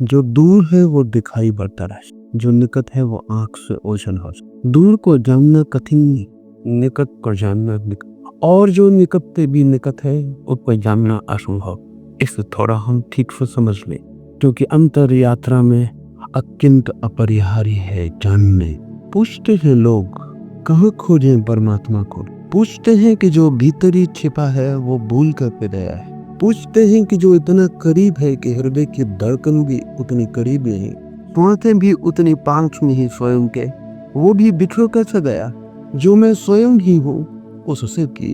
जो दूर है वो दिखाई पड़ता रहे, जो निकट है वो आंख से ओझल हो जाए। दूर को जानना कठिन नहीं, निकट को जानना निकट, और जो निकट से भी निकट है उसको जानना असंभव। इसे थोड़ा हम ठीक से समझ लें, क्योंकि अंतर यात्रा में अत्यंत अपरिहार्य है जानने। पूछते हैं लोग कहाँ खोजें परमात्मा को, पूछते हैं कि जो भीतर ही छिपा है वो भूल कर पे गया है, पूछते हैं कि जो इतना करीब है कि हृदय की धड़कन भी उतनी करीब नहीं, सांसें भी उतनी पास में ही स्वयं के, वो भी बिछड़ कैसे गया जो मैं स्वयं ही हूँ उससे की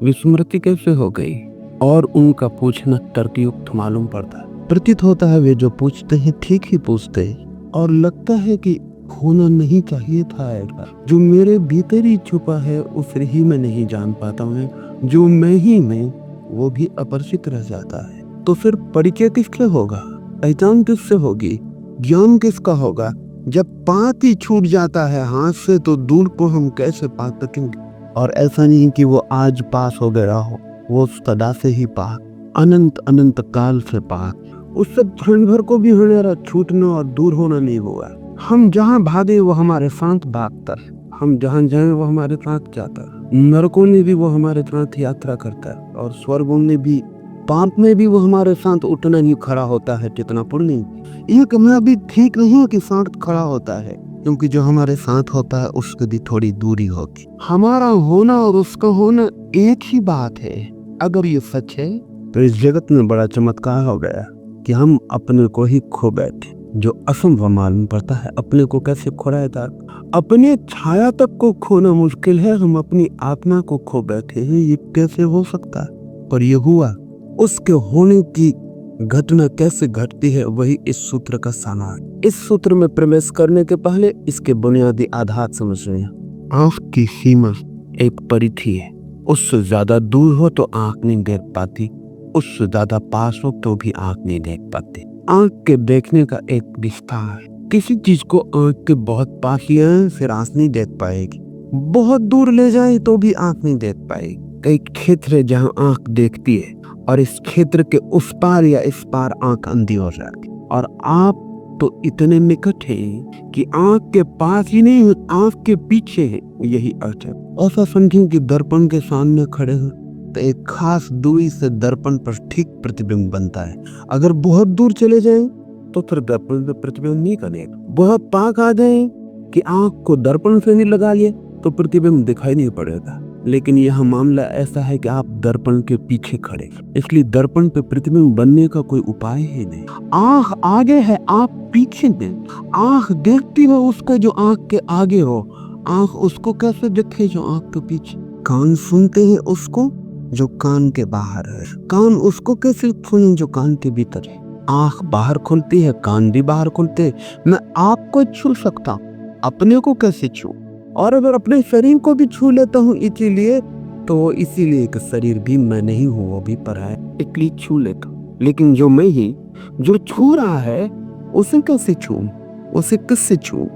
विस्मृति कैसे हो गई। और उनका पूछना तर्कयुक्त मालूम पड़ता है। प्रतीत होता है वे जो पूछते हैं ठीक ही पूछते हैं, और लगता है कि होना नहीं चाहिए था ऐसा। जो मेरे भीतर ही छुपा है उसे ही मैं नहीं जान पाता हूँ, जो मैं ही मैं वो भी अपरिचित रह जाता है। तो फिर परिचय किससे होगा, पहचान किससे होगी, ज्ञान किसका होगा? जब पात ही छूट जाता है हाथ से तो दूर को हम कैसे पा सकेंगे। और ऐसा नहीं कि वो आज पास हो गया हो, वो सदा से ही पास, अनंत अनंत काल से पास। उससे क्षण भर को भी हमारा छूटना और दूर होना नहीं हुआ। हम जहाँ भागे वो हमारे साथ भागता है, हम जहाँ जाए वो हमारे साथ जाता है। नरकों में भी वो हमारे साथ यात्रा करता है, और स्वर्गों में भी, पाप में भी वो हमारे साथ उतना ही खड़ा होता है जितना पुण्य। ये कहना भी ठीक नहीं है कि साथ खड़ा होता है, क्योंकि जो हमारे साथ होता है उसके भी थोड़ी दूरी होगी। हमारा होना और उसका होना एक ही बात है। अगर ये सच है तो इस जगत में बड़ा चमत्कार हो गया कि हम अपने को ही खो बैठे। जो असंभव मालूम पड़ता है अपने को कैसे खोया था। अपने छाया तक को खोना मुश्किल है, हम अपनी आत्मा को खो बैठे हैं। ये कैसे हो सकता है? पर ये हुआ। उसके होने की घटना कैसे घटती है वही इस सूत्र का सार। इस सूत्र में प्रवेश करने के पहले इसके बुनियादी आधार समझ रहे हैं। आंख की सीमा एक परिधि है, उससे ज्यादा दूर हो तो आंख नहीं देख पाती, उससे ज्यादा पास हो तो भी आंख नहीं देख पाती। आंख के देखने का एक विस्तार है। किसी चीज को आंख के बहुत पास ही आए फिर आंख नहीं देख पाएगी, बहुत दूर ले जाए तो भी आंख नहीं देख पाएगी। कई क्षेत्र है जहाँ आंख देखती है और इस क्षेत्र के उस पार या इस पार आंख अंधी हो जाती, और आप तो इतने निकट हैं कि आंख के पास ही नहीं, आंख के पीछे है। यही अर्थ है। ऐसा समझें कि दर्पण के सामने खड़े हैं तो एक खास दूरी से दर्पण पर ठीक प्रतिबिंब बनता है। अगर बहुत दूर चले जाएं तो फिर दर्पण में प्रतिबिंब नहीं करेगा। बहुत पास आ जाएं कि आंख को दर्पण से नहीं लगा लिए तो प्रतिबिंब दिखाई नहीं पड़ेगा। लेकिन यह मामला ऐसा है कि आप दर्पण के पीछे खड़े, इसलिए दर्पण पे प्रतिबिंब बनने का कोई उपाय ही नहीं। आंख आगे है, आप पीछे हैं। आंख देखती हो उसका जो आंख के आगे हो, आंख उसको कैसे देखे जो आंख के पीछे। कान सुनते हैं उसको जो कान के बाहर है, कान उसको कैसे सुने जो कान के भीतर है। आंख बाहर खुलती है, कान भी बाहर खुलते हैं। मैं आपको छू सकता हूँ, अपने को कैसे छू? और अगर अपने शरीर को भी छू लेता हूँ इसीलिए कि शरीर भी मैं नहीं हूँ, वो भी पर है, इसलिए छू लेता हूँ। लेकिन जो मैं ही जो छू रहा है उसे कैसे छू, उसे किससे छू?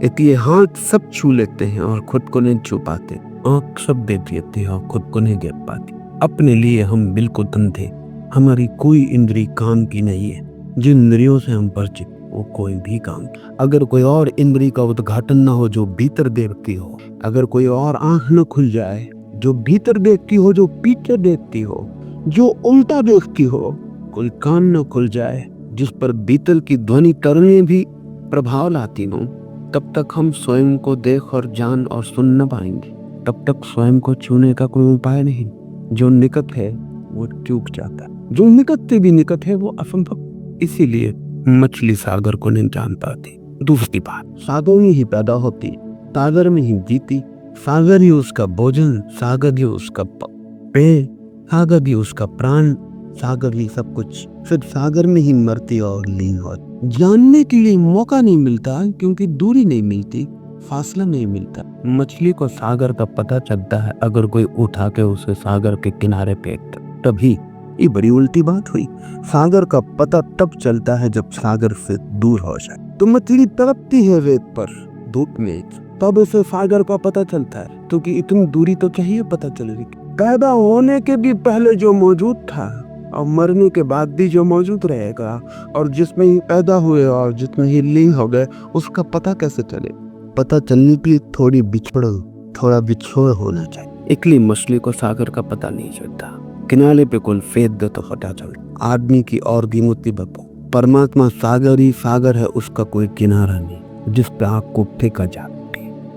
इसलिए हाथ सब छू लेते हैं और खुद को नहीं छू पाते। आँख सब देख लेते हैं और खुद को नहीं देख पाते। अपने लिए हम बिल्कुल अंधे, हमारी कोई इंद्री काम की नहीं है। जिन इंद्रियों से हम परिचित वो कोई भी काम। अगर कोई और इंद्री का उद्घाटन न हो जो भीतर देखती हो, अगर कोई और आंख न खुल जाए जो भीतर देखती हो, जो पीछे देखती हो, जो उल्टा देखती हो, कोई कान न खुल जाए जिस पर भीतर की ध्वनि करने भी प्रभाव लाती हो, तब तक हम स्वयं को देख और जान और सुन न पाएंगे। तब तक स्वयं को छूने का कोई उपाय नहीं। जो निकट है वो चूक जाता है, जो निकट से भी निकट है वो असंभव। इसीलिए मछली सागर को नहीं जान पाती। दूसरी बात, सागर में ही पैदा होती, सागर में ही जीती, सागर ही उसका भोजन, सागर ही उसका पेय, सागर ही उसका प्राण, सागर ही सब कुछ। सिर्फ सागर में ही मरती और लीन होती। जानने के लिए मौका नहीं मिलता क्योंकि दूरी नहीं मिलती, फासला नहीं मिलता। मछली को सागर का पता चलता है अगर कोई उठा के उसे सागर के किनारे फेंकता, तभी। ये बड़ी उल्टी बात हुई। सागर का पता तब चलता है जब सागर से दूर हो जाए। तो मछली तड़पती है रेत पर धूप में, तब उसे सागर का पता चलता है, क्योंकि इतनी दूरी तो चाहिए पता चलेगी। पैदा होने के भी पहले जो मौजूद था और मरने के बाद भी जो मौजूद रहेगा और जिसमें ही पैदा हुए और जिसमें ही लीन हो गए, उसका पता कैसे चले? पता चलने के लिए थोड़ा बिछोड़ होना चाहिए। इसलिए मछली को सागर का पता नहीं चलता, किनारे पे कोई फेंक दो तो पता चलता। आदमी की और भी मुसीबत, परमात्मा सागर ही सागर है, उसका कोई किनारा नहीं जिस पे आप को फेंका जाए,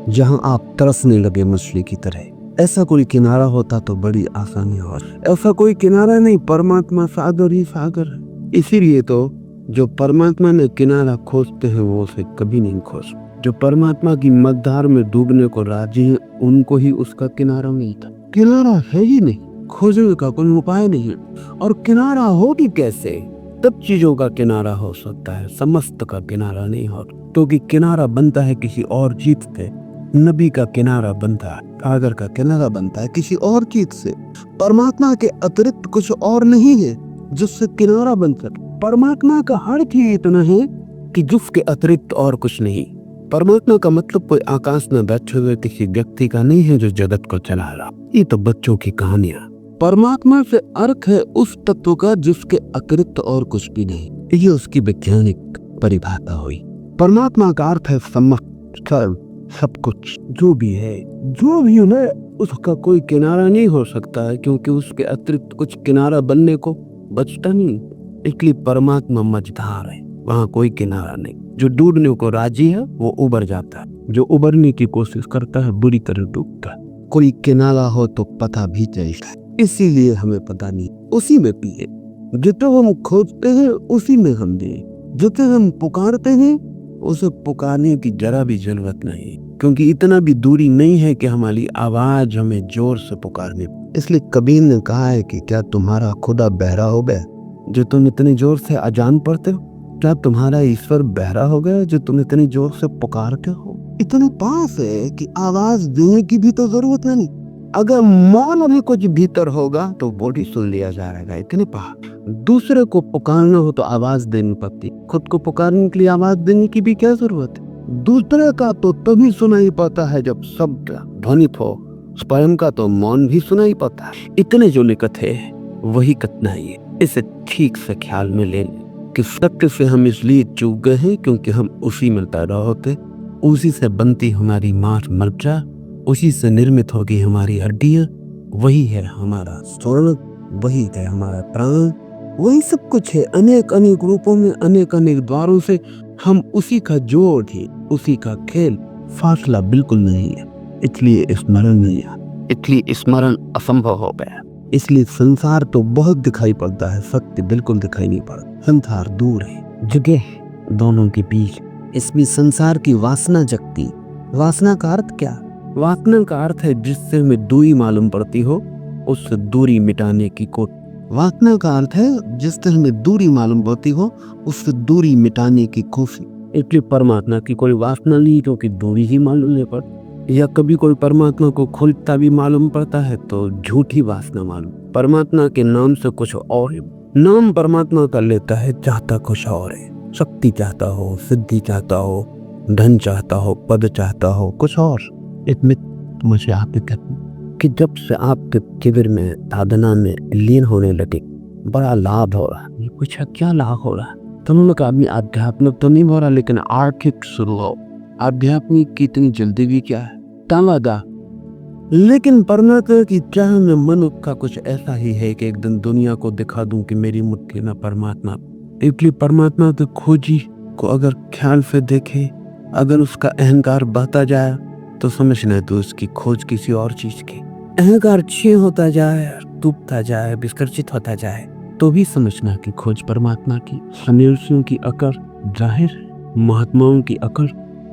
जहाँ आप तरसने लगे मछली की तरह। ऐसा कोई किनारा होता तो बड़ी आसानी हो। ऐसा कोई किनारा नहीं, परमात्मा सागर ही सागर है। इसीलिए तो जो परमात्मा ने किनारा खोजते हैं वो उसे कभी नहीं खोज। जो परमात्मा की मझधार में डूबने को राजी है उनको ही उसका किनारा मिलता। किनारा है ही नहीं, खोजने का कोई उपाय नहीं है। और किनारा होगी कैसे? तब चीजों का किनारा हो सकता है, समस्त का किनारा नहीं हो, क्योंकि किनारा बनता है किसी और चीज से। नबी का किनारा बनता है, सागर का किनारा बनता है किसी और चीज से। परमात्मा के अतिरिक्त कुछ और नहीं है जिससे किनारा बन सके। परमात्मा का हर चीज इतना है कि जिसके अतिरिक्त और कुछ नहीं। परमात्मा का मतलब कोई आकाश में बैठे हुए किसी व्यक्ति का नहीं है जो जगत को चला रहा। ये तो बच्चों की कहानियां। परमात्मा से अर्थ है उस तत्व का जिसके अतिरिक्त और कुछ भी नहीं। ये उसकी वैज्ञानिक परिभाषा हुई। परमात्मा का अर्थ है समस्त, सब कुछ जो भी है उसका कोई किनारा नहीं हो सकता है, क्योंकि उसके अतिरिक्त कुछ किनारा बनने को बचता नहीं। इसलिए परमात्मा मझधार है, वहाँ कोई किनारा नहीं। जो डूबने को राजी है वो उबर जाता है, जो उबरने की कोशिश करता है बुरी तरह डूबता है। कोई किनारा हो तो पता भी चलता है, इसीलिए हमें पता नहीं। उसी में पिए, जितना हम खोजते हैं उसी में हम दे, जितना हम पुकारते हैं उसे पुकारने की जरा भी जरूरत नहीं, क्योंकि इतना भी दूरी नहीं है कि हमारी आवाज हमें जोर से पुकारने। इसलिए कबीर ने कहा है कि क्या तुम्हारा खुदा बहरा हो गया जो तुम इतने जोर से अजान पढ़ते हो? क्या तुम्हारा ईश्वर बहरा हो गया जो तुम इतनी जोर से पुकारते हो? इतने पास है कि आवाज देने की भी तो जरूरत नहीं। अगर मौन भी कुछ भीतर होगा तो वो भी सुन लिया जाएगा। इतने पास। दूसरे को पुकारना हो तो आवाज देनी पड़ती, खुद को पुकारने के लिए आवाज देने की भी क्या जरूरत है? दूसरे का तो तभी सुनाई पाता है जब शब्द ध्वनित हो, स्वयं का तो मौन भी सुनाई पाता है। इतने जो निकट है वही कठिनाई है। इसे ठीक से ख्याल में ले लें कि सत्य से हम इसलिए चूक गए हैं क्योंकि हम उसी में पैदा होते, उसी से बनती हमारी मांस मज्जा, उसी से निर्मित होगी हमारी हड्डियां, वही है हमारा स्वर्ग, वही है हमारा प्राण, वही सब कुछ है। अनेक अनेक रूपों में, अनेक अनेक द्वारों से हम उसी का जोड़ है, उसी का खेल। फासला बिल्कुल नहीं है, इसलिए स्मरण नहीं है, इसलिए स्मरण असंभव हो गया। इसलिए संसार तो बहुत दिखाई पड़ता है, सत्य बिल्कुल दिखाई नहीं पड़ता। संसार दूर है, जगह दोनों के बीच। इसमें संसार की वासना जगती। वासना का अर्थ क्या? वासना का अर्थ है जिससे हमें दूरी मालूम पड़ती हो उससे दूरी मिटाने की कोशिश। वासना का अर्थ है जिससे हमें दूरी मालूम पड़ती हो उससे दूरी मिटाने की कोशिश। इसलिए परमात्मा की कोई वासना नहीं क्योंकि दूरी ही मालूम नहीं पड़ती। या कभी कोई परमात्मा को खुलता भी मालूम पड़ता है तो झूठी वासना मालूम। परमात्मा के नाम से कुछ और है। नाम परमात्मा का लेता है, चाहता कुछ और है। शक्ति चाहता हो, सिद्धि चाहता हो, धन चाहता हो, पद चाहता हो, कुछ और। इसमें मुझे आप कहते कि जब से आपके शिविर में साधना में लीन होने लगे बड़ा लाभ हो रहा। ये पूछा क्या लाभ हो रहा? तो उन्होंने कहा अभी आध्यात्मिक तो नहीं हो रहा लेकिन आर्थिक शुरू हो। आध्यात्मिक की इतनी जल्दी भी क्या है? तावादा। लेकिन परमात्मा की चाह में मन का कुछ ऐसा ही है कि एक दिन दुनिया को दिखा दूं कि मेरी मुट्ठी में परमात्मा। इसलिए परमात्मा की खोजी को अगर ख्याल से देखे, अगर उसका अहंकार बढ़ता जाए तो समझना तो उसकी खोज किसी और चीज की। अहंकार क्षीण होता जाए, टूटता जाए, विसर्जित होता जाए तो भी समझना कि खोज परमात्मा की। सन्यासियों की अकड़ जाहिर, महात्माओं की अकड़,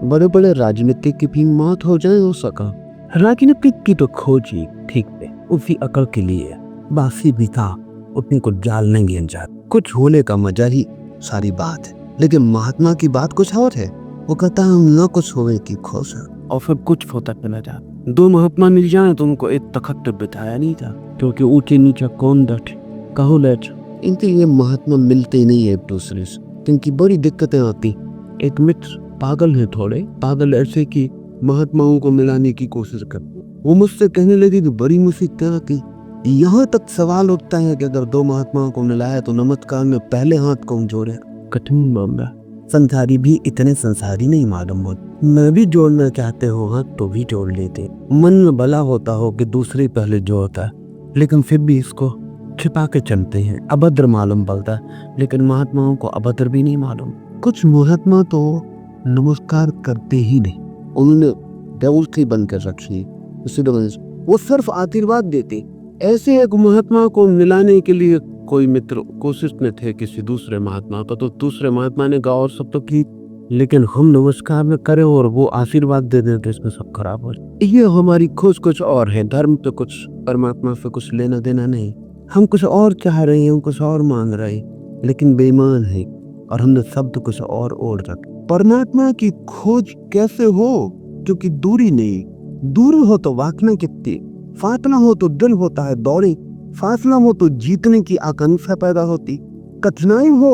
बड़े बड़े राजनीतिक की भी मौत हो जाए हो सका। राजनीतिक की तो खोज ही ठीक है उसी अकड़ के लिए। बासी भी था, उतनी को जाल नहीं गिन जाता। कुछ होने का मजा ही सारी बात है, लेकिन महात्मा की बात कुछ और है। वो कहता हम न कुछ होने की खोज है और फिर कुछ होता चला जाता। दो महात्मा मिल जाए तो उनको एक तखत बिठाया नहीं था, क्योंकि ऊंचे नीचे कौन बैठे कहो लेट। इनके ये महात्मा मिलते नहीं है एक दूसरे से, इनकी बड़ी दिक्कतें आती। एक मित्र पागल है, थोड़े पागल ऐसे कि महात्माओं को मिलाने की कोशिश करते। वो मुझसे कहने लगी कि बड़ी मुसीबत की यहाँ तक सवाल उठता है कि अगर दो महात्माओं को मिलाया तो नमस्कार में पहले हाथ कौन जोड़े। कठिन मामला। संसारी भी इतने संसारी नहीं मालूम होते। मैं भी जोड़ना चाहते हो हाथ तो भी जोड़ लेते। मन में भला होता हो कि दूसरे पहले जोड़ता है, लेकिन फिर भी इसको छिपा के चलते हैं। अभद्र मालूम पड़ता है, लेकिन महात्माओं को अभद्र भी नहीं मालूम। कुछ महात्मा तो नमस्कार करते ही नहीं, उन्होंने देवती बनकर रखी, वो सिर्फ आशीर्वाद देते। ऐसे एक महात्मा को मिलाने के लिए कोई मित्र कोशिश में थे किसी दूसरे महात्मा का, तो दूसरे महात्मा ने कहा और सब तो की, लेकिन हम नमस्कार में करें और वो आशीर्वाद दे दें तो इसमें सब खराब हो जाए। ये हमारी खोज कुछ और है, धर्म पे कुछ, परमात्मा से कुछ लेना देना नहीं। हम कुछ और चाह रहे हैं, हम कुछ और मांग रहे हैं, लेकिन बेईमान है और हमने शब्द कुछ और ओढ़ रखे। परमात्मा की खोज कैसे हो, क्योंकि दूरी नहीं, दूर हो तो वासना कितनी, फासला हो तो दिल होता है दौड़ी, फासला हो तो जीतने की आकांक्षा पैदा होती, कठिनाई हो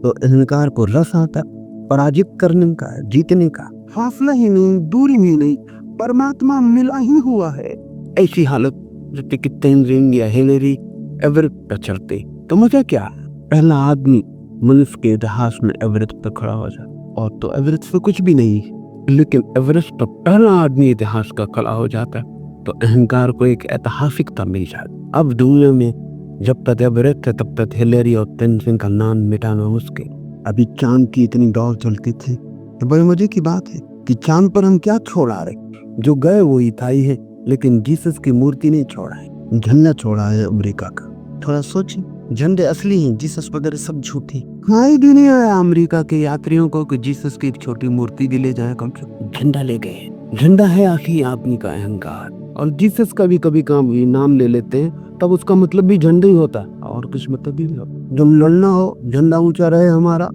तो अहंकार को रस आता, पराजित करने का, जीतने का। फासला ही नहीं, दूरी ही नहीं, परमात्मा मिला ही हुआ है। ऐसी हालत जैसे कि तेनजिंग या हिलेरी एवरेस्ट पर चढ़ते तो मजा क्या। पहला आदमी मनुष्य के इतिहास में एवरेस्ट पर खड़ा हो जाए, और तो एवरेस्ट पर कुछ भी नहीं, लेकिन एवरेस्ट पर पहला आदमी इतिहास का खड़ा हो जाता है तो अहंकार को एक ऐतिहासिकता मिल जाती। अब दुनिया में जब तक एवरेस्ट है तब तक हिलेरी और तेनजिंग का नाम मिटाना मुश्किल। अभी चांद की इतनी दौड़ चलती थी, तो बड़े मजे की बात है कि चांद पर हम क्या छोड़ आ रहे, जो गए वो ईसाई है, लेकिन जीसस की मूर्ति नहीं छोड़ा है, झंडा छोड़ा है अमेरिका का। थोड़ा सोचिए, झंडे असली हैं, जीसस वगैरह सब झूठी। हाँ दुनिया है अमेरिका के यात्रियों को कि जीसस की एक छोटी मूर्ति भी ले जाए, कम से कम झंडा ले गए। झंडा है आखिर आदमी का अहंकार, और जीसस का भी कभी कभी नाम ले लेते हैं तब उसका मतलब भी झंडा ही होता है, और कुछ मतलब भी नहीं। जब लड़ना हो, झंडा ऊंचा रहे हमारा,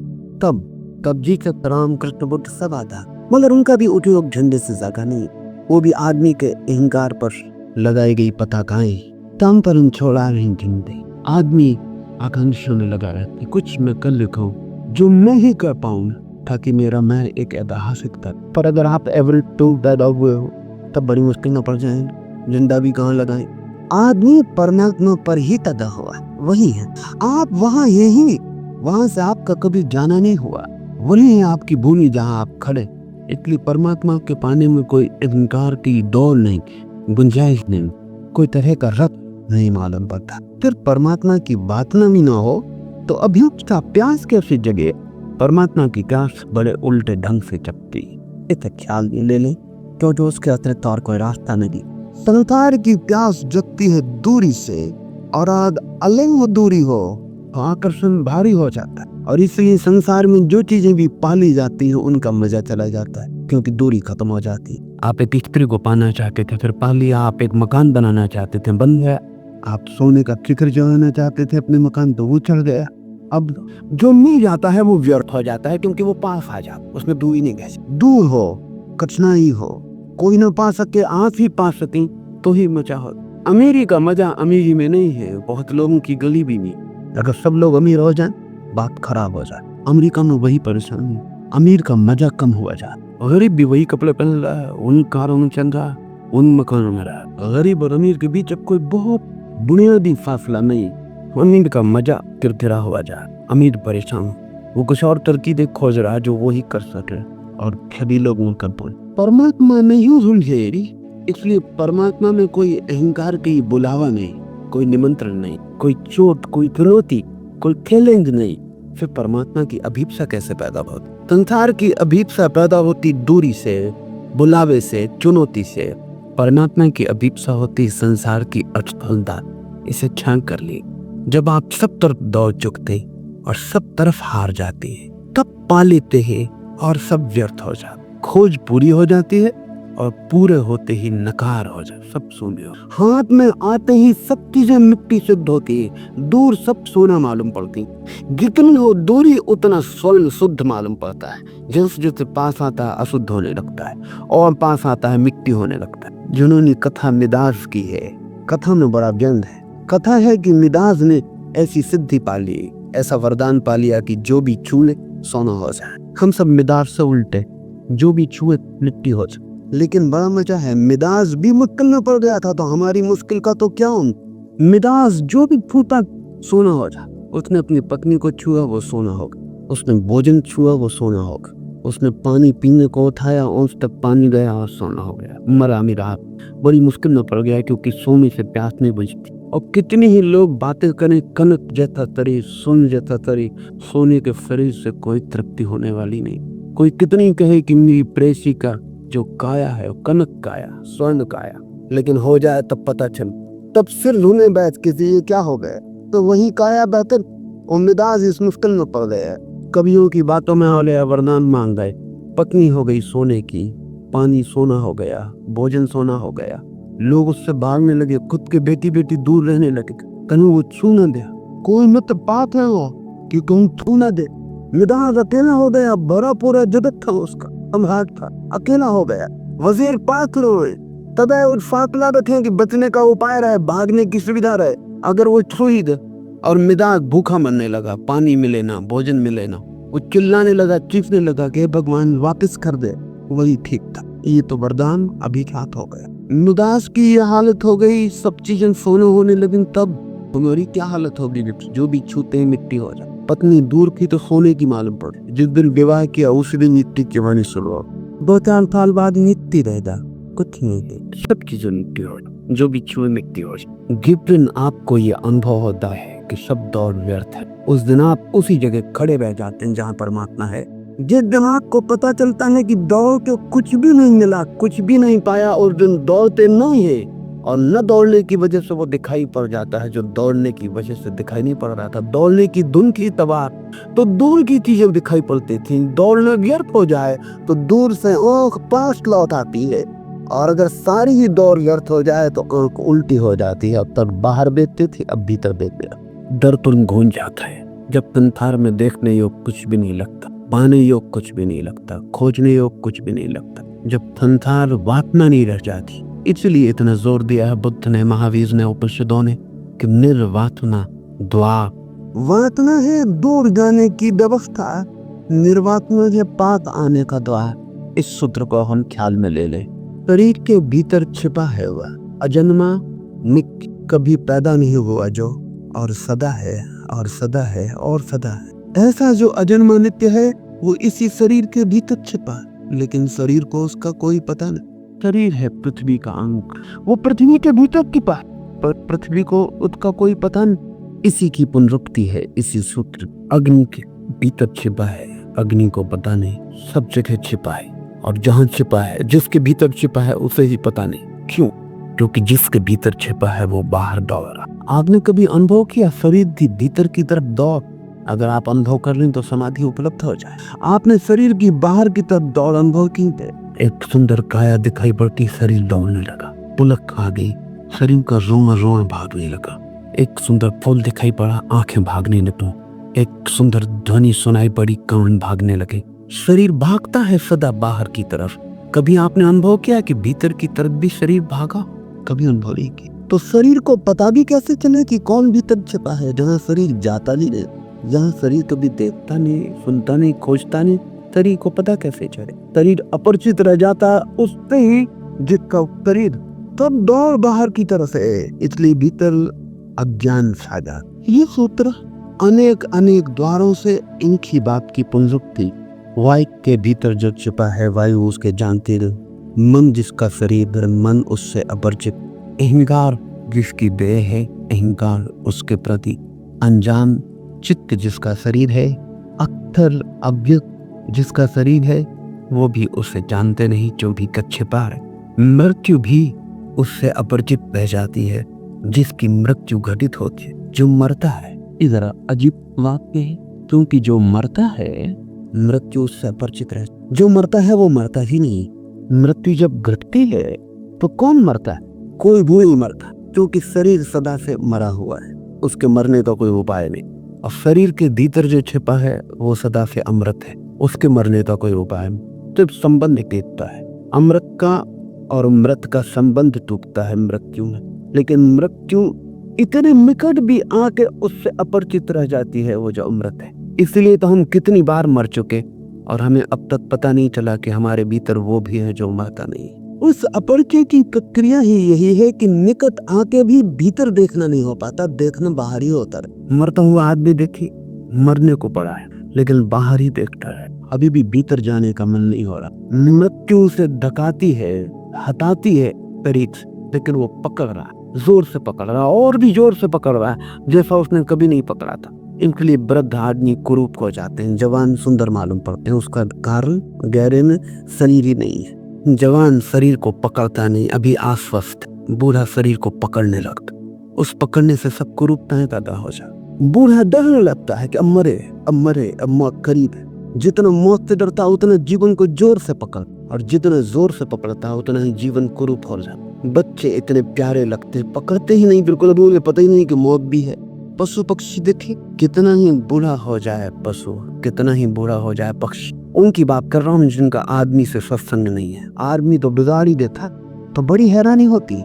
तब जीसस, राम, कृष्ण, बुद्ध सब आता, मगर उनका भी उपयोग झंडे से ज्यादा नहीं, वो भी आदमी के अहंकार पर लगाई गई पताकाएं। तम पर हम छोड़ा नहीं झंडे, आदमी आकांक्षा में लगा रहते, कुछ मैं कर लिखूं जो मैं ही कर पाऊं, ताकि मेरा मैं एक ऐतिहासिक था। पर अगर आप एवरेस्ट टू पैदा हुए हो तब बड़ी मुश्किल न पड़ जाए, झंडा भी कहाँ लगाए। आदमी परमात्मा पर ही पैदा हुआ, वही है आप, वहाँ यही, वहां से आपका कभी जाना नहीं हुआ, वही है आपकी भूमि जहाँ आप खड़े। इसलिए परमात्मा के पाने में कोई अहंकार की दौड़ नहीं, गुंजाइश नहीं, कोई तरह का रथ नहीं मालूम पड़ता। फिर परमात्मा की बात भी ना हो तो अभियुक्त का प्यास कैसे जगे। परमात्मा की प्यास बड़े उल्टे ढंग से जगती, इसे ख्याल ले लें, क्योंकि उसके अतिरिक्त और कोई रास्ता नहीं। संसार की प्यास जगती है दूरी से, और अलग वो दूरी हो तो आकर्षण भारी हो जाता है, और इसलिए संसार में जो चीजें भी पाली जाती हैं उनका मजा चला जाता है, क्योंकि दूरी खत्म हो जाती है। आप एक स्त्री को पाना चाहते थे, फिर पा लिया। आप एक मकान बनाना चाहते थे, बन गया। आप सोने का फिक्र जलाना चाहते थे अपने मकान, तो वो चढ़ गया। अब जो मिल जाता है वो व्यर्थ हो जाता है, क्योंकि वो पास आ जाता, उसमें दूरी नहीं गई। दूर हो, कठिनाई हो, कोई ना पा सके, आप ही पा सके तो ही मजा हो। अमीरी का मजा अमीरी में नहीं है, बहुत लोगों की गली भी नहीं। अगर सब लोग अमीर हो जाए बात खराब हो जाए। अमेरिका में वही परेशानी, अमीर का मजा कम हुआ जाए, गरीब भी वही कपड़े पहन रहा है, उन कारों में चल रहा है, उन मकानों में रहा है। गरीब और अमीर के बीच अब कोई बहुत बुनियादी फासला नहीं। अमीर का मजा किरकिरा हुआ जाए, अमीर परेशान, वो कुछ और तरकीबें खोज रहा है जो वो ही कर सके, और सभी लोग उनका बोल। परमात्मा में यूं उलझेरी, इसलिए परमात्मा में कोई अहंकार की बुलावा नहीं, कोई निमंत्रण नहीं, कोई चोट, कोई चुनौती, कोई चैलेंज नहीं। फिर परमात्मा की अभीप्सा कैसे पैदा होती। संसार की अभीप्सा पैदा होती दूरी से, बुलावे से, चुनौती से। परमात्मा की अभीप्सा होती संसार की असफलता। इसे छान कर ली, जब आप सब तरफ दौड़ चुकते और सब तरफ हार जाते हैं, तब पा लेते हैं और सब व्यर्थ हो जाता। खोज पूरी हो जाती है और पूरे होते ही नकार हो जाए, सब शून्य। हाथ में आते ही सब चीजें मिट्टी सिद्ध होती है, दूर सब सोना मालूम पड़ती। जितनी हो दूरी उतना स्वर्ण शुद्ध मालूम पड़ता है। जैसे जैसे पास आता है अशुद्ध होने लगता है, और पास आता है मिट्टी होने लगता है। जिन्होंने कथा मिदास की है, कथा में बड़ा व्यंग है। कथा है कि मिदास ने ऐसी सिद्धि पा ली, ऐसा वरदान पा लिया कि जो भी छूए सोना हो जाए। हम सब मिदास से उल्टे, जो भी छुए मिट्टी हो जाए। लेकिन बड़ा मजा है, मिदास भी मुश्किल में पड़ गया था, तो हमारी मुश्किल का तो क्या मिदास जो भी छूता सोना हो जा। उसने अपनी पत्नी को छुआ वो सोना होगा, उसने भोजन छुआ वो सोना होगा, उसने पानी पीने को उठाया उस तक पानी गया और सोना हो गया। मरा मिरा बड़ी मुश्किल में पड़ गया क्योंकि सोने से प्यास नहीं बुझती। और कितने ही लोग बातें करें कनक जैसा तरी सोने जैसा तरी, सोने के शरीर से कोई तृप्ति होने वाली नहीं। कोई कितनी कहे कि मेरी प्रेसी का जो काया है वो कनक काया स्वर्ण काया, लेकिन हो जाए तब पता चल, तब सिर ढूंढने बैठ किसी क्या हो गया तो वही काया बेहतर। उम्मीदाज इस मुश्किल में पड़ गया। कवियों की बातों में औले वरदान मांग गए, पत्नी हो गई सोने की, पानी सोना हो गया, भोजन सोना हो गया। लोग उससे भागने लगे, खुद के बेटी बेटी दूर रहने लगे, कहीं वो छू न दे। कोई मत बात है वो कि कहीं छू न दे। मिदाज अकेला हो गया, भरा पूरा जगत था उसका, सम्राट था, अकेला हो गया। वजीर पाक लो तब उस फासला रखे कि बचने का उपाय रहे, भागने की सुविधा रहे। अगर वो छू ही दे और मिदाज भूखा मरने लगा, पानी मिले ना, भोजन मिले ना, वो चिल्लाने लगा, चीखने लगा कि भगवान वापस कर दे, वही ठीक था। ये तो वरदान अभिघात हो गया। मिदाज की ये हालत हो गई, सब चीजें सोने होने लगी। तब तुम्हारी क्या हालत होगी? जो भी छूते हैं मिट्टी हो जाए। पत्नी दूर की तो सोने की मालूम पड़, जिस दिन विवाह किया उसी दिन मिट्टी की वाणी शुरू। 2-4 साल बाद मिट्टी रहेगा, कुछ नहीं है, सब चीजें मिट्टी हो, जो भी छुए मिट्टी हो। जिस दिन आपको ये अनुभव होता है कि सब दौड़ व्यर्थ है, उस दिन आप उसी जगह खड़े रह जाते हैं जहाँ परमात्मा है। जिस दिन आपको पता चलता है कि दौड़ के कुछ भी नहीं मिला, कुछ भी नहीं पाया, उस दिन दौड़ते नहीं है और न दौड़ने की वजह से वो दिखाई पड़ जाता है जो दौड़ने की वजह से दिखाई नहीं पड़ रहा था। दौड़ने की धुन की तबार तो दूर की चीजें दिखाई पड़ती थी, दौड़ना व्यर्थ हो जाए तो दूर से आंख पास लौट आती है, और अगर सारी ही दौड़ व्यर्थ हो जाए तो आंख उल्टी हो जाती है। अब तक बाहर देखते थे, अब भीतर देखते। डर तुम घूम जाता है जब संसार में देखने योग कुछ भी नहीं लगता, पाने योग कुछ भी नहीं लगता, खोजने योग कुछ भी नहीं लगता, जब संसार वासना नहीं रह जाती। इसलिए इतना जोर दिया है बुद्ध ने, महावीर ने, उपनिषदों ने कि निर्वासना द्वार। वासना है दूर जाने की व्यवस्था, निर्वासना है पास आने का द्वार। इस सूत्र को हम ख्याल में ले लें। शरीर के भीतर छिपा है वह अजन्मा नित्य, कभी पैदा नहीं हुआ जो, और सदा है और सदा है और सदा है। ऐसा जो अजन्मा नित्य है वो इसी शरीर के भीतर छिपा है, लेकिन शरीर को उसका कोई पता नहीं। शरीर है पृथ्वी का अंग, वो पृथ्वी के भीतर छिपा है, पर पृथ्वी को उसका कोई पता नहीं। इसी की पुनरुक्ति है इसी सूत्र। अग्नि के भीतर छिपा है, अग्नि को पता नहीं, सब जगह छिपा है, और जहाँ छिपा है, जिसके भीतर छिपा है उसे ही पता नहीं। क्यों? क्योंकि जिसके भीतर छिपा है वो बाहर दौड़ रहा। आपने कभी अनुभव किया शरीर की भीतर की तरफ दौड़? अगर आप अनुभव कर लें तो समाधि उपलब्ध हो जाए। आपने शरीर की बाहर की तरफ दौड़ अनुभव की है? एक सुंदर काया दिखाई पड़ती, शरीर दौड़ने लगा, पुलक आ गई, शरीर का रोना रोना भागने लगा। एक सुंदर फूल दिखाई पड़ा, आंखें भागने लगी। एक सुंदर ध्वनि सुनाई पड़ी, कान भागने लगे। शरीर भागता है सदा बाहर की तरफ। कभी आपने अनुभव किया कि भीतर की तरफ भी शरीर भागा? कभी अनुभव नहीं किया। तो शरीर को पता भी कैसे चले कि कौन भीतर छिपा है? जहाँ शरीर जाता नहीं है, जहाँ शरीर कभी देखता नहीं, सुनता नहीं, खोजता नहीं, शरीर को पता कैसे चले? शरीर अपरिचित रह जाता उससे ही जिसका शरीर तब दौड़ बाहर की तरफ है, इसलिए भीतर अज्ञान छा जाता। ये सूत्र अनेक अनेक द्वारों से एक ही बात की पुनरुक्ति। वायु के भीतर जो छिपा है वायु उसके जानते, मन जिसका शरीर, मन उससे अपरिचित, अहंकार जिसकी देह है, अहंकार उसके प्रति अनजान, चित्त जिसका शरीर है, अक्षर अव्यक्त जिसका शरीर है, वो भी उसे जानते नहीं जो भी छिपा है। मृत्यु भी उससे अपरिचित रह जाती है जिसकी मृत्यु घटित होती है। जो मरता है, इधर अजीब वाक्य है, क्योंकि जो मरता है मृत्यु उससे अपरिचित रह, जो मरता है वो मरता ही नहीं। मृत्यु जब घटती है तो कौन मरता है? कोई भी नहीं मरता, क्योंकि शरीर सदा से मरा हुआ है, उसके मरने का कोई उपाय नहीं। और शरीर के भीतर जो छिपा है वो सदा से अमृत है, उसके मरने का कोई उपाय नहीं। तो संबंध टूटता है, अमृत का और मृत का संबंध टूटता है मृत्यु में। लेकिन मृत्यु इतने निकट भी आके उससे अपरिचित रह जाती है वो जो अमृत है। इसलिए तो हम कितनी बार मर चुके और हमें अब तक पता नहीं चला कि हमारे भीतर वो भी है जो मरता नहीं। उस अपरिचय की प्रक्रिया ही यही है कि निकट आके भी भीतर देखना नहीं हो पाता, देखना बाहर ही होता है। मरता हुआ आदमी देखी, मरने को पड़ा है लेकिन बाहर ही देखता है, अभी भी भीतर जाने का मन नहीं हो रहा। मृत्यु उसे ढकाती है, हटाती है करीब से, लेकिन वो पकड़ रहा है, जोर से पकड़ रहा है और भी जोर से पकड़ रहा है जैसा उसने कभी नहीं पकड़ा था। इनके लिए वृद्ध आदमी कुरूप हो जाते हैं, जवान सुंदर मालूम पड़ते हैं। उसका कारण गहरे में शरीर ही नहीं है। जवान शरीर को पकड़ता नहीं, अभी आश्वस्त, बूढ़ा शरीर को पकड़ने लगता, उस पकड़ने से सब कुरूपताएं पैदा हो जाती। बूढ़ा डरने लगता है कि अब मरे, अब मरे, अब मौत करीब है। जितना मौत से डरता उतना जीवन को जोर से पकड़, और जितना जोर से पकड़ता उतना ही जीवन कुरूप हो जाता। बच्चे इतने प्यारे लगते, पकड़ते ही नहीं बिल्कुल, अभी उन्हें पता ही नहीं कि मौत भी है। पशु पक्षी देखिए, कितना ही बूढ़ा हो जाए पशु, कितना ही बूढ़ा हो जाए पक्षी, उनकी बात कर रहा हूँ जिनका आदमी से सत्संग नहीं है। आदमी तो बिगाड़ ही देता, तो बड़ी हैरानी होती।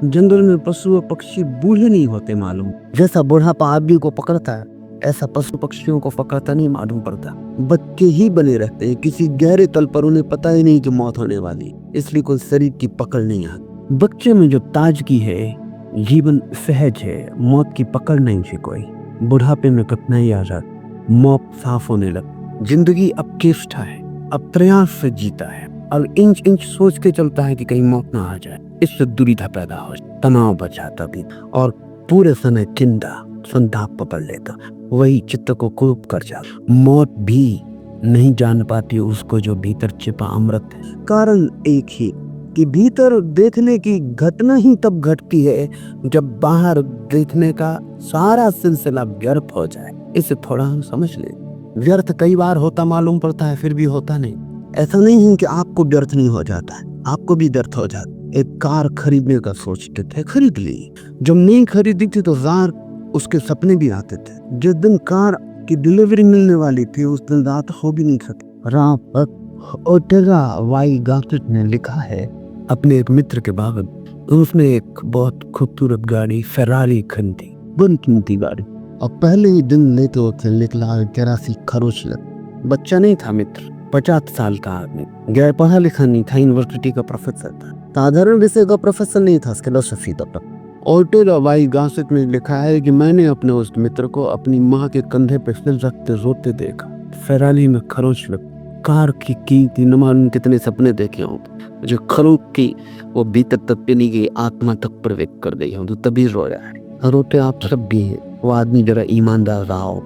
जंगल में पशु और पक्षी बूढ़े नहीं होते मालूम, जैसा बुढ़ापा आदमी को पकड़ता है ऐसा पशु पक्षियों को पकड़ता नहीं मालूम पड़ता। बच्चे ही बने रहते हैं, किसी गहरे तल पर उन्हें पता ही नहीं कि मौत होने वाली, इसलिए कोई शरीर की पकड़ नहीं आती। बच्चे में जो ताजगी है, जीवन सहज है, मौत की पकड़ नहीं थी कोई। बुढ़ापे में कठिनाई आ जाती, मौत साफ होने लग। जिंदगी अब चेष्टा है, अब प्रयास से जीता है और इंच इंच सोच के चलता है कि कहीं मौत ना आ जाए। इससे दुविधा पैदा हो जाए, तनाव बचाता भी, और पूरे समय चिंता संताप पकड़ लेता, वही चित्त को कुरूप कर जाता। मौत भी नहीं जान पाती उसको जो भीतर छिपा अमृत है। कारण एक ही कि भीतर देखने की घटना ही तब घटती है जब बाहर देखने का सारा सिलसिला व्यर्थ हो जाए। इसे थोड़ा हम समझ लें। व्यर्थ कई बार होता मालूम पड़ता है, फिर भी होता नहीं। ऐसा नहीं है कि आपको व्यर्थ नहीं हो जाता है, आपको भी व्यर्थ हो जाता। एक कार खरीदने का सोचते थे, खरीद ली। जब नहीं खरीदी थी तो जार उसके सपने भी आते थे। जिस दिन कार की डिलीवरी मिलने वाली थी उस दिन रात हो भी नहीं सकी। राम ओटेगा वाई गासिट ने लिखा है अपने एक मित्र के बाबत, उसने एक बहुत खूबसूरत गाड़ी फेरारी खरीदी, बनकीमती गाड़ी, और पहले ही दिन लेते होते निकला 83 खरोच लग। बच्चा नहीं था मित्र, 50 साल का आदमी, गैर पढ़ा लिखा नहीं था, यूनिवर्सिटी का प्रोफेसर था, साधारण विषय का प्रोफेसर नहीं था, फिलोसफी का। ओटेगा वाई गासिट में लिखा है कि मैंने अपने उस मित्र को अपनी माँ के कंधे पे सिर रखते रोते देखा, फेरारी में खरोच लग। कार की कीमती न मालूम कितने सपने देखे हों जो खरोच की वो भीतर तक चली गई, आत्मा तक प्रवेश कर गई हो, तो तभी रो रहा है। रोते आप सब भी हैं। वो आदमी जरा ईमानदार रहा हो,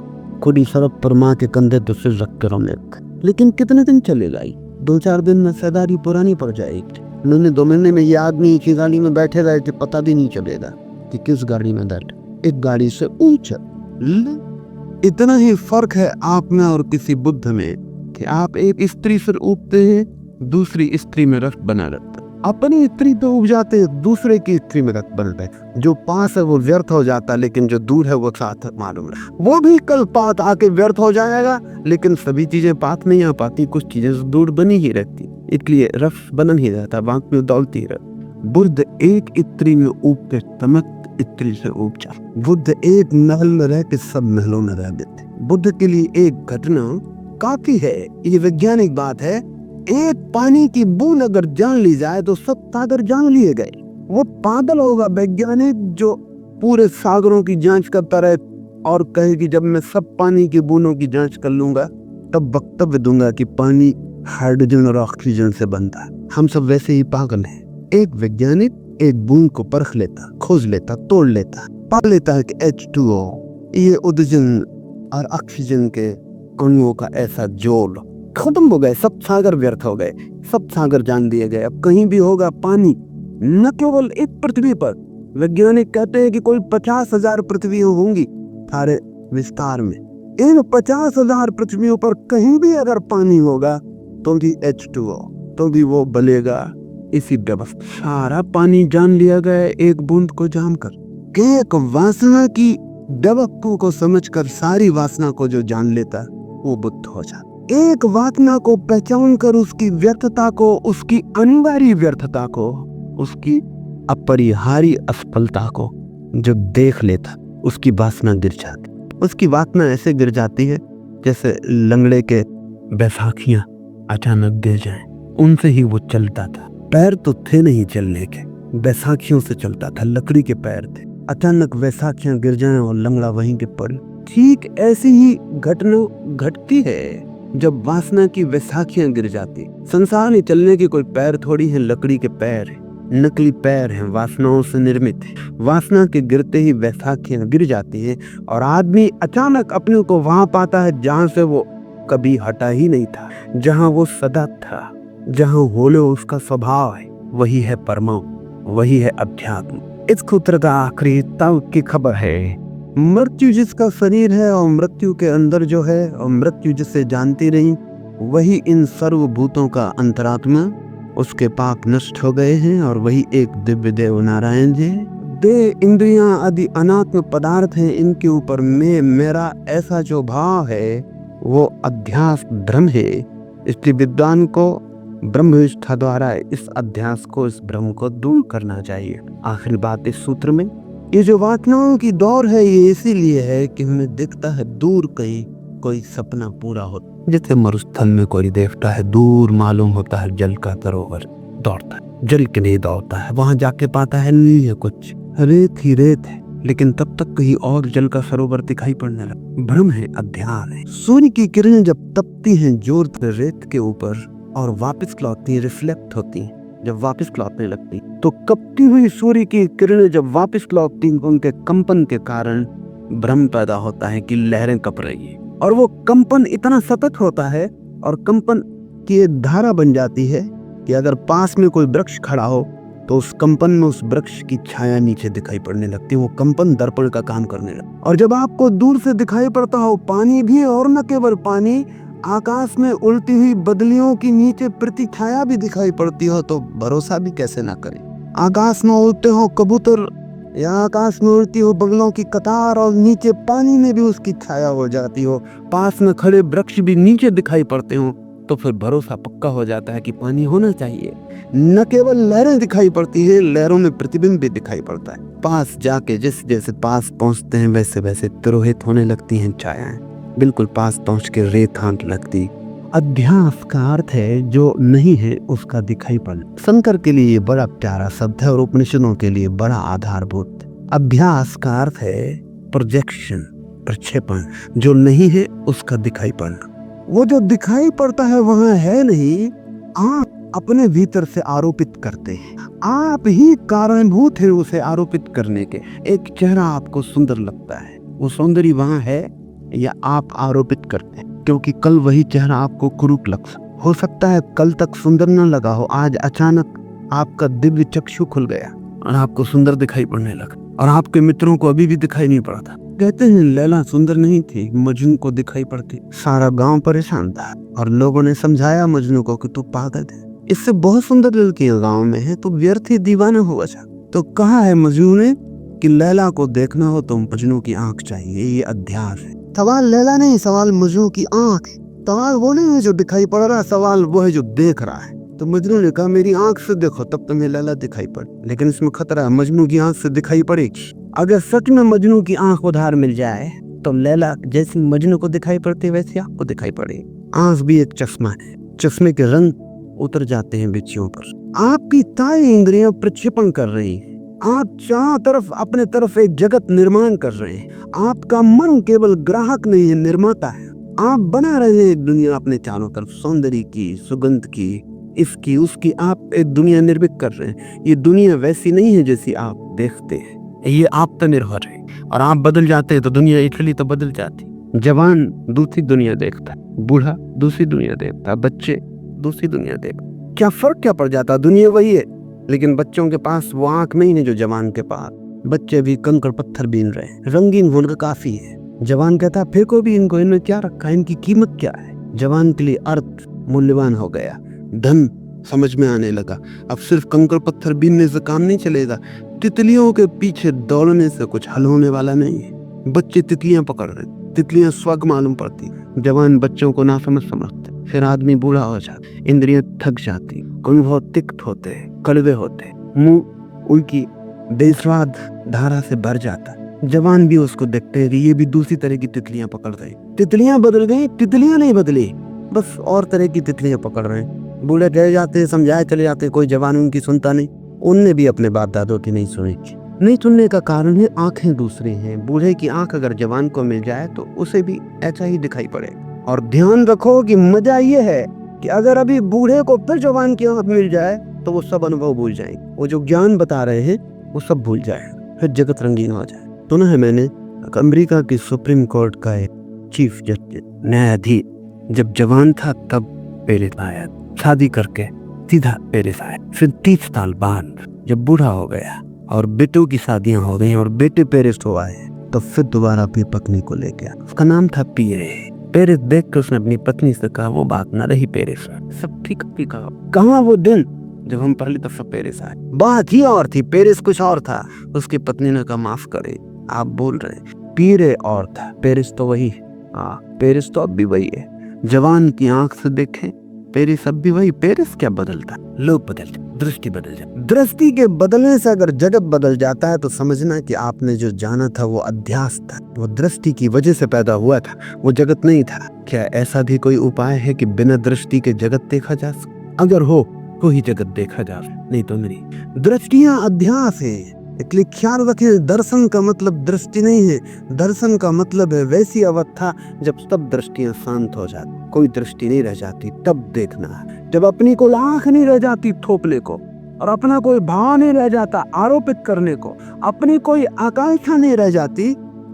खुद ही सड़क पर माँ के कंधे पे सिर रख कर रोने लगा। लेकिन कितने दिन चलेगा, 2-4 दिन में सदारी पुरानी पड़ जाएगी। उन्होंने 2 महीने में ये आदमी एक ही गाड़ी में बैठे रहे थे, पता भी नहीं चलेगा कि किस गाड़ी में बैठे। एक गाड़ी से ऊंचा। इतना ही फर्क है आप में और किसी बुद्ध में कि आप एक स्त्री से उगते हैं, दूसरी स्त्री में रक्त बना रहता है। अपनी स्त्री तो उग जाते हैं, दूसरे की स्त्री में रक्त बनता है। जो पास है वो व्यर्थ हो जाता है, लेकिन जो दूर है वो साथ मालूम है। वो भी कल पात आके व्यर्थ हो जाएगा, लेकिन सभी चीजें पात नहीं आ पाती, कुछ चीजें दूर बनी ही रहती, इसलिए रफ बनन ही रहता, बांक में दौलती रहती। बुद्ध एक स्त्री में उगते तमक स्त्री से उग जा। बुद्ध एक महल में रह के सब महलों में रह देते। बुद्ध के लिए एक घटना काफी है, ये वैज्ञानिक बात है। एक पानी की बूंद अगर जान ली जाए तो सब सागर जान लिए गए। वो पागल होगा वैज्ञानिक जो पूरे सागरों की जांच करता रहे और कहे कि जब मैं सब पानी की बूंदों की जांच कर लूंगा तब वक्तव्य दूंगा कि पानी हाइड्रोजन और ऑक्सीजन से बनता है। हम सब वैसे ही पागल हैं। एक वैज्ञानिक एक बूंद को परख लेता, खोज लेता, तोड़ लेता, पा लेता है कि H2O ये ऑक्सीजन और ऑक्सीजन के अणुओं का ऐसा जोड़, खत्म हो गए, सब सागर व्यर्थ हो गए, सब सागर जान दिए गए। अब कहीं भी होगा पानी, न केवल एक पृथ्वी पर। वैज्ञानिक कहते हैं कि कोई 50,000 पृथ्वी होंगी सारे विस्तार में। इन 50,000 पृथ्वियों पर कहीं भी अगर पानी होगा तो भी H2O, तो भी वो बलेगा। इसी व्यवस्था सारा पानी जान लिया गया एक बूंद को जानकर। एक वासना की व्यवस्था को समझकर सारी वासना को जो जान लेता वो बुद्ध हो जाता। एक वासना को पहचान कर उसकी व्यर्थता को, उसकी अनिवार्य व्यर्थता को, उसकी अपरिहार्य असफलता को जो देख लेता, उसकी वासना गिर जाती। उसकी वासना ऐसे गिर जाती है जैसे लंगड़े के बैसाखियां अचानक गिर जाएं। उनसे ही वो चलता था, पैर तो थे नहीं चलने के, बैसाखियों से चलता था, लकड़ी के पैर थे। अचानक बैसाखियां गिर जाएं और लंगड़ा वहीं के पड़े। ठीक ऐसी ही घटना घटती है जब वासना की बैसाखियां गिर जाती। संसार में चलने के कोई पैर थोड़ी है, लकड़ी के पैर है, नकली पैर हैं, वासनाओं से निर्मित है। वासना के गिरते ही बैसाखियां गिर जाती हैं और आदमी अचानक अपने को वहां पाता है जहां से वो कभी हटा ही नहीं था, जहां वो सदा था, जहां होले उसका स्वभाव है। वही है परमाणु, वही है अध्यात्म। इस सूत्र का आखिरी तब की खबर है। मृत्यु जिसका शरीर है और मृत्यु के अंदर जो है और मृत्यु जिसे जानती नहीं, वही इन सर्वभूतों का अंतरात्मा, उसके पाप नष्ट हो गए हैं और वही एक दिव्य देव नारायण जी। देह इंद्रियां आदि अनात्म पदार्थ हैं, इनके ऊपर मैं मेरा ऐसा जो भाव है वो अध्यास भ्रम है। इसलिए विद्वान को ब्रह्मनिष्ठा द्वारा इस अध्यास को, इस भ्रम को दूर करना चाहिए। आखिरी बात इस सूत्र में, ये जो वासनाओं की दौड़ है ये इसीलिए है कि हमें दिखता है दूर कहीं कोई सपना पूरा होता, जैसे मरुस्थल में कोई देवता है, दूर मालूम होता है जल का सरोवर दौड़ता है, जल के नहीं दौड़ता है, वहां जाके पाता है नहीं है कुछ, रेत ही रेत है, लेकिन तब तक कहीं और जल का सरोवर दिखाई पड़ने लगा। भ्रम है, अध्यास है। सूर्य की किरणें जब तपती हैं जोर से रेत के ऊपर और वापस लौटती हैं, रिफ्लेक्ट होती हैं, जब वापस लौटने लगती, तो कपती हुई सूर्य की किरणें जब वापस लौटती, उनके कंपन के कारण भ्रम पैदा होता है कि लहरें कप रही है, और वो कंपन इतना सतत होता है और कंपन की एक धारा बन जाती है कि अगर पास में कोई वृक्ष खड़ा हो तो उस कंपन में उस वृक्ष की छाया नीचे दिखाई पड़ने लगती है। वो कंपन दर्पण का काम करने लगता। और जब आपको दूर से दिखाई पड़ता हो पानी भी, और न केवल पानी, आकाश में उड़ती हुई बदलियों की नीचे प्रतिछाया भी दिखाई पड़ती हो, तो भरोसा भी कैसे ना करें। आकाश में उड़ते हो कबूतर या आकाश में उड़ती हो बगलों की कतार और नीचे पानी में भी उसकी छाया हो जाती हो, पास में खड़े वृक्ष भी नीचे दिखाई पड़ते हो, तो फिर भरोसा पक्का हो जाता है कि पानी होना चाहिए। न केवल लहरें दिखाई पड़ती है, लहरों में प्रतिबिंब भी दिखाई पड़ता है। पास जाके जैसे जैसे पास पहुंचते हैं वैसे वैसे तिरोहित होने लगती हैं छायाएं, बिल्कुल पास पहुंच के रेत हाथ लगती। अध्यास का अर्थ है जो नहीं है उसका दिखाई पड़ना। शंकर के लिए ये बड़ा प्यारा शब्द है और उपनिषदों के लिए बड़ा आधारभूत। अभ्यास का अर्थ है प्रोजेक्शन, प्रक्षेपण, जो नहीं है उसका दिखाई पड़ना। वो जो दिखाई पड़ता है वहां है नहीं, आप अपने भीतर से आरोपित करते हैं, आप ही कारणभूत है उसे आरोपित करने के। एक चेहरा आपको सुंदर लगता है, वो सौंदर्य वहां है या आप आरोपित करते हैं, क्योंकि कल वही चेहरा आपको कुरूप लग हो सकता है, कल तक सुंदर न लगा हो, आज अचानक आपका दिव्य चक्षु खुल गया और आपको सुंदर दिखाई पड़ने लगा, और आपके मित्रों को अभी भी दिखाई नहीं पड़ा था। कहते हैं लैला सुंदर नहीं थी, मजनू को दिखाई पड़ती। सारा गांव परेशान था और लोगों ने समझाया मजनू को कि तू पागल है, इससे बहुत सुंदर लड़कियां गांव में है, तो व्यर्थ ही दीवाना हुआ जा। तो कहा है मजनू ने कि लैला को देखना हो तो मजनू की आंख चाहिए। ये अध्यास है। सवाल लैला नहीं, सवाल मजनू की आंख। सवाल वो नहीं है जो दिखाई पड़ रहा है, सवाल वो है जो देख रहा है। तो मजनू ने कहा मेरी आंख से देखो तब तुम्हें लैला दिखाई पड़े, लेकिन इसमें खतरा है, मजनू की आंख से दिखाई पड़ेगी। अगर सच में मजनू की आंख उधार मिल जाए तो लैला जैसी मजनू को दिखाई पड़ती है वैसी आपको दिखाई पड़ेगी। आंख भी एक चश्मा है, चश्मे के रंग उतर जाते हैं बिच्छियों पर। आपकी ताई इंद्रियां प्रक्षेपण कर रही है, आप चारों तरफ अपने तरफ एक जगत निर्माण कर रहे हैं। आपका मन केवल ग्राहक नहीं है, निर्माता है। आप बना रहे हैं दुनिया अपने चारों तरफ, सौंदर्य की, सुगंध की, इसकी उसकी, आप एक दुनिया निर्मित कर रहे हैं। ये दुनिया वैसी नहीं है जैसी आप देखते हैं, ये आप पर निर्भर है, और आप बदल जाते हैं तो दुनिया इटली तो बदल जाती। जवान दूसरी दुनिया देखता है, बूढ़ा दूसरी दुनिया देखता है, बच्चे दूसरी दुनिया देखता। क्या फर्क क्या पड़ जाता, दुनिया वही है, लेकिन बच्चों के पास वो आंख नहीं है जो जवान के पास। बच्चे भी कंकड़ पत्थर बीन रहे हैं, रंगीन होना काफी है। जवान कहता है फेंको भी इनको, इनमें क्या रखा है, इनकी कीमत क्या है। जवान के लिए अर्थ मूल्यवान हो गया, धन समझ में आने लगा। अब सिर्फ कंकड़ पत्थर बीनने से काम नहीं चलेगा, तितलियों के पीछे दौड़ने से कुछ हल होने वाला नहीं है। बच्चे तितलियां पकड़ रहे, तितलियां स्वर्ग मालूम पड़ती, जवान बच्चों को ना समझते। फिर आदमी बूढ़ा हो जाता, इंद्रियां थक जाती, अनुभव तिक्त होते, कड़वे होते, मुंह उनकी बेस्वाद धारा से भर जाता। जवान भी उसको देखते हैं, ये भी दूसरी तरह की तितलियां पकड़ रहे। तितलियां बदल गई, तितलियां नहीं बदली, बस और तरह की तितलियां पकड़ रहे हैं। बूढ़े रह जाते हैं, समझाए चले जाते हैं, कोई जवान उनकी सुनता नहीं। उनने भी अपने बाप दादों की नहीं सुनी। नहीं सुनने का कारण है आंखें दूसरी हैं। बूढ़े की आंख अगर जवान को मिल जाए तो उसे भी ऐसा ही दिखाई पड़े। और ध्यान रखो कि मजा ये है कि अगर अभी बूढ़े को फिर जवान की आंख मिल जाए तो वो सब अनुभव भूल जाएंगे, वो जो ज्ञान बता रहे हैं वो सब भूल जाए, फिर जगत रंगीन हो जाए। सुना है मैंने, अमेरिका की सुप्रीम कोर्ट का एक चीफ जस्टिस न्यायाधीश जब जवान था तब पेरिस आया, शादी करके सीधा पेरिस आया। फिर 30 साल बाद जब बूढ़ा हो गया और बेटों की शादियां हो गई और बेटे पेरिस हो आए तो फिर दोबारा अपनी पत्नी को ले गया। उसका नाम था पीरे। पेरिस देख कर उसने अपनी पत्नी से कहा वो बात ना रही पेरिस, सब ठीक कहाँ वो दिन जब हम पहले दफा पेरिस आए, बात ही और थी, पेरिस कुछ और था। उसकी पत्नी ने कहा माफ करे आप बोल रहे, पीरे और था, पेरिस तो वही। पेरिस तो अब भी वही है। जवान की आंख से देखें पेरिस अब भी वही। पेरिस क्या बदलता, लोग बदलते, दृष्टि बदल जाती। दृष्टि के बदलने से अगर जगत बदल जाता है तो समझना कि आपने जो जाना था वो अध्यास था, वो दृष्टि की वजह से पैदा हुआ था, वो जगत नहीं था। क्या ऐसा भी कोई उपाय है कि बिना दृष्टि के जगत देखा जा सके? अगर हो तो ही जगत देखा जा, नहीं तो नहीं। दृष्टियां अध्यास है, इसलिए ख्याल रखें, दर्शन का मतलब दृष्टि नहीं है। दर्शन का मतलब है वैसी अवस्था जब सब दृष्टियां शांत हो जाती, कोई दृष्टि नहीं रह जाती, तब देखना है। जब अपनी कोई आंख नहीं रह जाती थोपने को, और अपना कोई भाव नहीं रह जाता आरोपित करने को, अपनी कोई आकांक्षा नहीं रह जाती,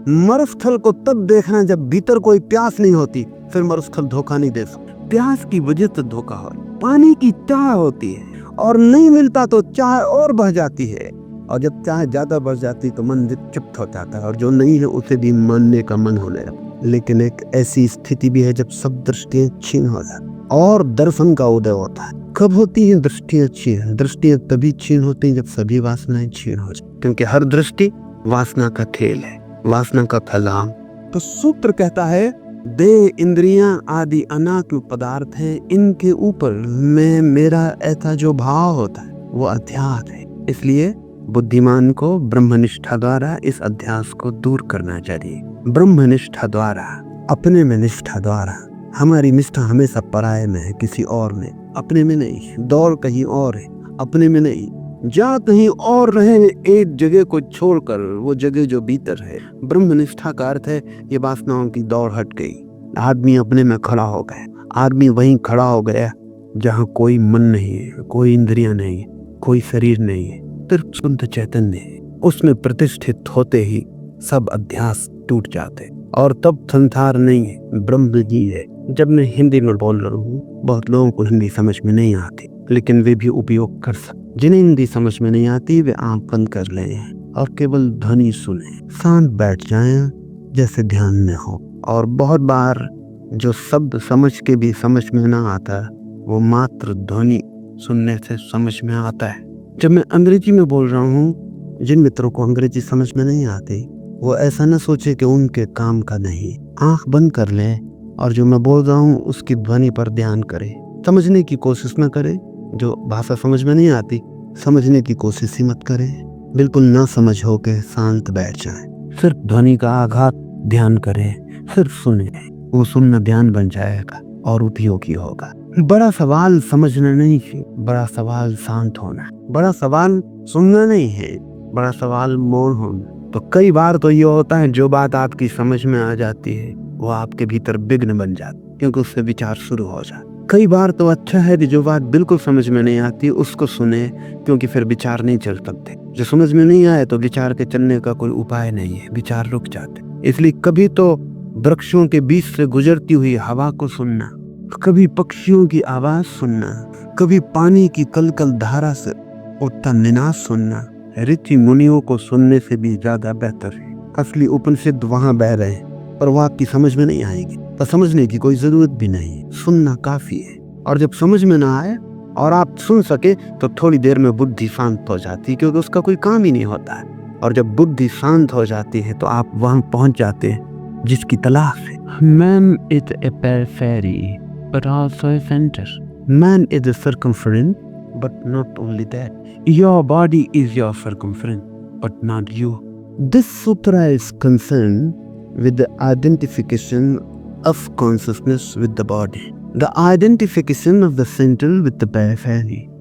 मरुस्थल को तब देखना जब भीतर कोई प्यास नहीं होती। फिर मरुस्थल धोखा नहीं दे सकता। प्यास की वजह से धोखा हो, पानी की चाह होती है और नहीं मिलता तो चाह और बढ़ जाती है, और जब चाह ज्यादा बढ़ जाती तो मन चिप्त हो जाता है, और जो नहीं है उसे भी मानने का मन होने लगता। लेकिन एक ऐसी स्थिति भी है जब सब दृष्टियां छीन हो जाती और दर्शन का उदय होता है। कब होती है दृष्टियां छीन? दृष्टियां तभी छीन होती हैं जब सभी वासनाएं छीन हो जाए, क्योंकि हर दृष्टि वासना का खेल है, वासना का फैलाव। तो सूत्र कहता है देह इंद्रियां आदि अनात्म पदार्थ हैं, इनके ऊपर मैं मेरा ऐसा जो भाव होता है वो अध्यास है। इसलिए बुद्धिमान को ब्रह्मनिष्ठा द्वारा इस अध्यास को दूर करना चाहिए। ब्रह्मनिष्ठा द्वारा, अपने में निष्ठा द्वारा। हमारी निष्ठा हमेशा पराये में है, किसी और में, अपने में नहीं। दौड़ कहीं और है, अपने में नहीं। जा कहीं और रहे एक जगह को छोड़कर, वो जगह जो भीतर है। ब्रह्मनिष्ठा का अर्थ है ये वासनाओं की दौड़ हट गई, आदमी अपने में खड़ा हो गया। आदमी वहीं खड़ा हो गया जहाँ कोई मन नहीं है, कोई इंद्रियां नहीं है, कोई शरीर नहीं है, सिर्फ शुद्ध चैतन्य है। उसमें प्रतिष्ठित होते ही सब अध्यास टूट जाते और तब संसार नहीं है, ब्रह्म जी है। जब मैं हिंदी में बोल रहा हूँ, बहुत लोगों को हिंदी समझ में नहीं आती, लेकिन वे भी उपयोग कर सकते। जिन्हें हिंदी समझ में नहीं आती वे आंख बंद कर लें और केवल ध्वनि सुने, शांत बैठ जाएं जैसे ध्यान में हो। और बहुत बार जो शब्द समझ के भी समझ में ना आता, वो मात्र ध्वनि सुनने से समझ में आता है। जब मैं अंग्रेजी में बोल रहा हूँ, जिन मित्रों को अंग्रेजी समझ में नहीं आती वो ऐसा न सोचे कि उनके काम का नहीं। आंख बंद कर ले और जो मैं बोल रहा हूँ उसकी ध्वनि पर ध्यान करे, समझने की कोशिश न करे। जो भाषा समझ में नहीं आती समझने की कोशिश ही मत करे, बिल्कुल ना समझ हो के शांत बैठ जाए, सिर्फ ध्वनि का आघात ध्यान करे, सिर्फ सुने। वो सुनना ध्यान बन जाएगा और उपयोगी होगा। बड़ा सवाल समझना नहीं है, बड़ा सवाल शांत होना। बड़ा सवाल सुनना नहीं है, बड़ा सवाल मौन होना। तो कई बार तो ये होता है जो बात आपकी समझ में आ जाती है वो आपके भीतर विघ्न बन जाती, क्योंकि उससे विचार शुरू हो जाता। कई बार तो अच्छा है कि जो बात बिल्कुल समझ में नहीं आती उसको सुने, क्योंकि फिर विचार नहीं चल सकते। जो समझ में नहीं आए तो विचार के चलने का कोई उपाय नहीं है, विचार रुक जाते। इसलिए कभी तो वृक्षों के बीच से गुजरती हुई हवा को सुनना, कभी पक्षियों की आवाज सुनना, कभी पानी की कलकल धारा से उठता निनाद सुनना ऋषि मुनियों को सुनने से भी ज्यादा बेहतर है। असली उपनिषद वहां बह रहे हैं पर वो आपकी समझ में नहीं आएगी, तो समझने की कोई जरूरत भी नहीं, सुनना काफी है। और जब समझ में ना आए और आप सुन सके तो थोड़ी देर में बुद्धि शांत हो जाती है, क्योंकि उसका कोई काम ही नहीं होता है। और जब बुद्धि शांत हो जाती है तो आप वहां पहुंच जाते हैं जिसकी तलाश है। Man is a periphery but also a center. Man is a circumference but not only that. Your body is your circumference but not you. This sutra is concerned with the identification of consciousness with the body. The identification of the center with the periphery.